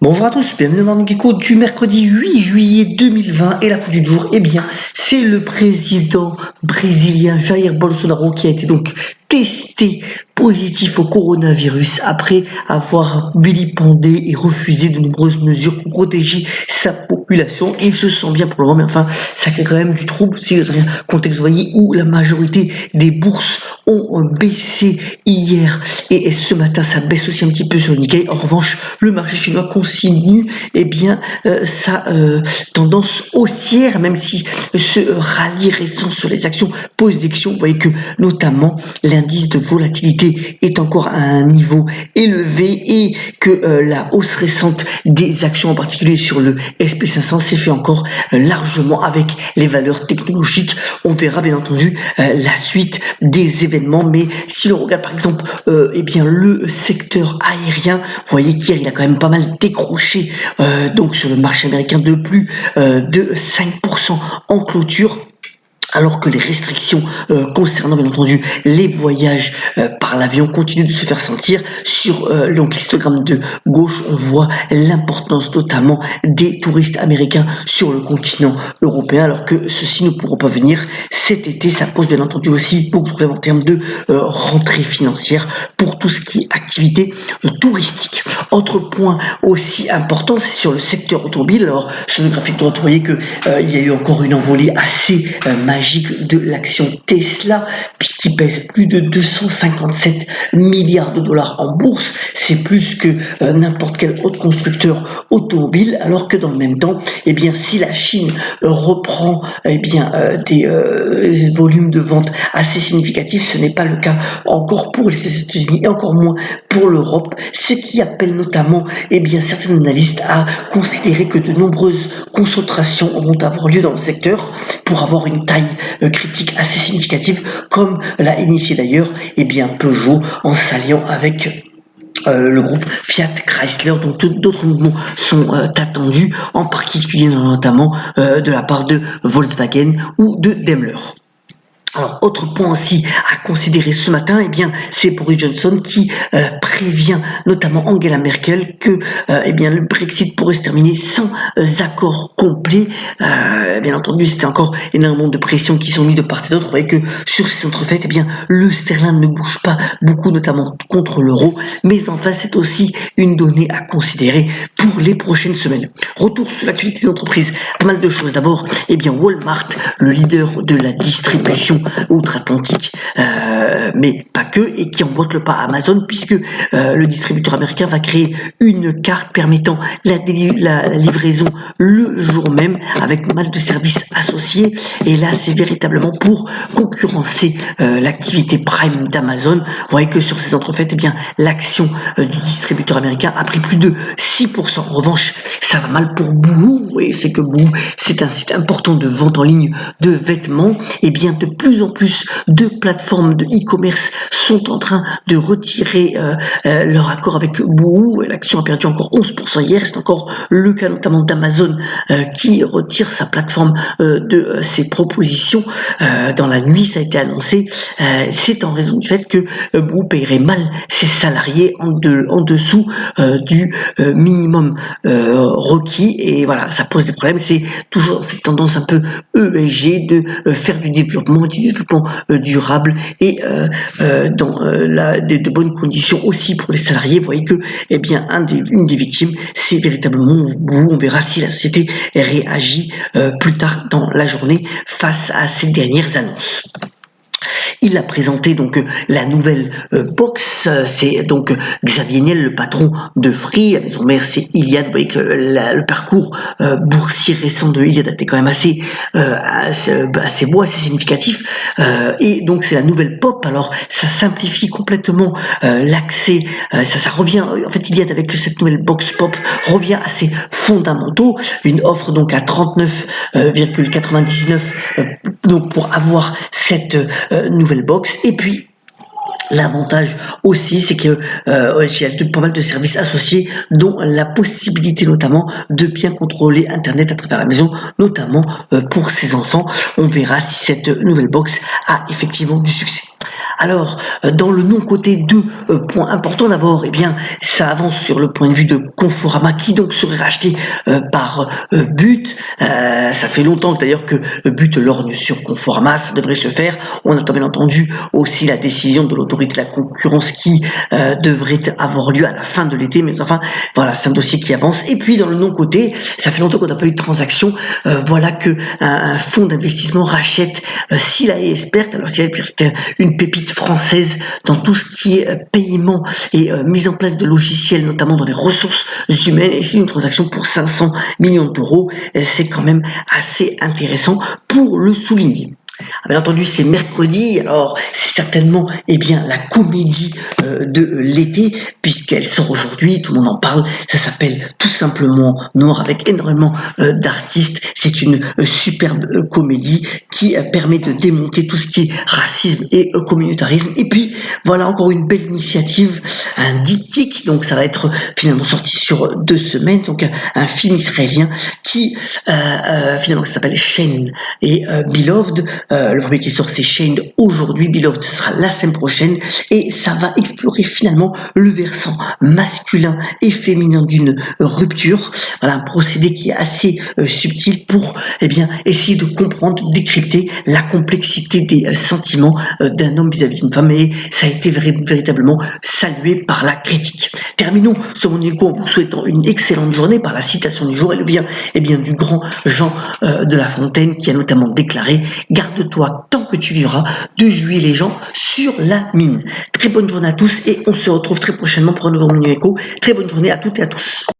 Bonjour à tous, bienvenue dans Morning Gecko du mercredi 8 juillet 2020 et la photo du jour, c'est le président brésilien Jair Bolsonaro qui a été donc testé positif au coronavirus après avoir vilipendé et refusé de nombreuses mesures pour protéger sa population. Il se sent bien pour le moment, mais enfin, ça crée quand même du trouble si vous avez un contexte, vous voyez, où la majorité des bourses ont baissé hier et ce matin ça baisse aussi un petit peu sur le Nikkei. En revanche, le marché chinois continue sa tendance haussière, même si ce rallye récent sur les actions pose des questions. Vous voyez que notamment l'indice de volatilité est encore à un niveau élevé et que la hausse récente des actions, en particulier sur le SP500, s'est fait encore largement avec les valeurs technologiques. On verra bien entendu la suite des événements, mais si l'on regarde par exemple le secteur aérien, vous voyez qu'hier il a quand même pas mal décroché donc sur le marché américain de plus de 5% en clôture, alors que les restrictions concernant bien entendu les voyages par l'avion continuent de se faire sentir. Sur donc l'histogramme de gauche, on voit l'importance notamment des touristes américains sur le continent européen, alors que ceux-ci ne pourront pas venir cet été. Ça pose bien entendu aussi beaucoup de problèmes en termes de rentrée financière pour tout ce qui est activité touristique. Autre point aussi important, c'est sur le secteur automobile. Alors sur le graphique droit, vous voyez que il y a eu encore une envolée assez magique de l'action Tesla qui pèse plus de 257 milliards de dollars en bourse. C'est plus que n'importe quel autre constructeur automobile, alors que dans le même temps, si la Chine reprend des volumes de vente assez significatifs, ce n'est pas le cas encore pour les États-Unis et encore moins pour l'Europe, ce qui appelle notamment certains analystes à considérer que de nombreuses concentrations vont avoir lieu dans le secteur pour avoir une taille critique assez significative, comme l'a initié d'ailleurs Peugeot en s'alliant avec le groupe Fiat Chrysler. Donc d'autres mouvements sont attendus, en particulier notamment de la part de Volkswagen ou de Daimler. Alors, autre point aussi à considérer ce matin, c'est Boris Johnson qui prévient notamment Angela Merkel que le Brexit pourrait se terminer sans accord complet. Bien entendu, c'était encore énormément de pressions qui sont mises de part et d'autre. Vous voyez que sur ces entrefaites, le sterling ne bouge pas beaucoup, notamment contre l'euro. Mais enfin, c'est aussi une donnée à considérer pour les prochaines semaines. Retour sur l'actualité des entreprises. Pas mal de choses. D'abord, Walmart, le leader de la distribution outre-Atlantique, mais pas que, et qui emboîte le pas à Amazon, puisque le distributeur américain va créer une carte permettant la livraison le jour même, avec pas mal de services associés. Et là, c'est véritablement pour concurrencer l'activité Prime d'Amazon. Vous voyez que sur ces entrefaites, l'action du distributeur américain a pris plus de 6%. En revanche, ça va mal pour Boohoo. Vous voyez, c'est que Boohoo, c'est un site important de vente en ligne de vêtements. De plus en plus de plateformes de e-commerce sont en train de retirer leur accord avec Boohoo. L'action a perdu encore 11% hier. C'est encore le cas notamment d'Amazon qui retire sa plateforme de ses propositions. Dans la nuit, ça a été annoncé. C'est en raison du fait que Boohoo paierait mal ses salariés en dessous du minimum requis. Et voilà, ça pose des problèmes. C'est toujours cette tendance un peu ESG de faire du développement durable et dans de bonnes conditions aussi pour les salariés. Vous voyez que une des victimes, c'est véritablement Boohoo. On verra si la société réagit plus tard dans la journée face à ces dernières annonces. Il a présenté donc la nouvelle box. C'est donc Xavier Niel, le patron de Free. La maison mère, c'est Iliad. Vous voyez que le parcours boursier récent de Iliad était quand même assez beau, assez significatif. Et donc c'est la nouvelle Pop. Alors ça simplifie complètement l'accès. Ça revient. En fait, Iliad avec cette nouvelle box Pop revient à ses fondamentaux. Une offre donc à 39,99 donc pour avoir cette nouvelle box. Et puis l'avantage aussi, c'est que il y a pas mal de services associés, dont la possibilité notamment de bien contrôler Internet à travers la maison, notamment pour ses enfants. On verra si cette nouvelle box a effectivement du succès. Alors, dans le non-côté, deux points importants. D'abord, eh bien, ça avance sur le point de vue de Conforama, qui donc serait racheté par But. Ça fait longtemps d'ailleurs que But lorgne sur Conforama, ça devrait se faire. On attend bien entendu aussi la décision de l'autorité de la concurrence qui devrait avoir lieu à la fin de l'été. Mais enfin, voilà, c'est un dossier qui avance. Et puis, dans le non-côté, ça fait longtemps qu'on n'a pas eu de transaction. Voilà que un fonds d'investissement rachète Sila et Espert. Alors, Sila et Espert, c'était une pépite française dans tout ce qui est paiement et mise en place de logiciels, notamment dans les ressources humaines. Et c'est une transaction pour 500 millions d'euros. C'est quand même assez intéressant pour le souligner. Bien entendu, c'est mercredi, alors c'est certainement bien la comédie de l'été, puisqu'elle sort aujourd'hui, tout le monde en parle, ça s'appelle tout simplement Noir, avec énormément d'artistes. C'est une superbe comédie qui permet de démonter tout ce qui est racisme et communautarisme. Et puis, voilà encore une belle initiative, un diptyque, donc ça va être finalement sorti sur 2 semaines, donc un film israélien qui finalement ça s'appelle Shane et Beloved. Le premier qui sort c'est Shane aujourd'hui, Beloved ce sera la semaine prochaine, et ça va explorer finalement le versant masculin et féminin d'une rupture. Voilà un procédé qui est assez subtil pour essayer de comprendre, de décrypter la complexité des sentiments d'un homme vis-à-vis d'une femme, et ça a été véritablement salué par la critique. Terminons ce Mon Écho en vous souhaitant une excellente journée par la citation du jour. Elle vient du grand Jean de La Fontaine, qui a notamment déclaré: garde-toi tant que tu vivras de juger les gens sur la mine. Très bonne journée à tous, et on se retrouve très prochainement pour un nouveau Mon Écho. Très bonne journée à toutes et à tous.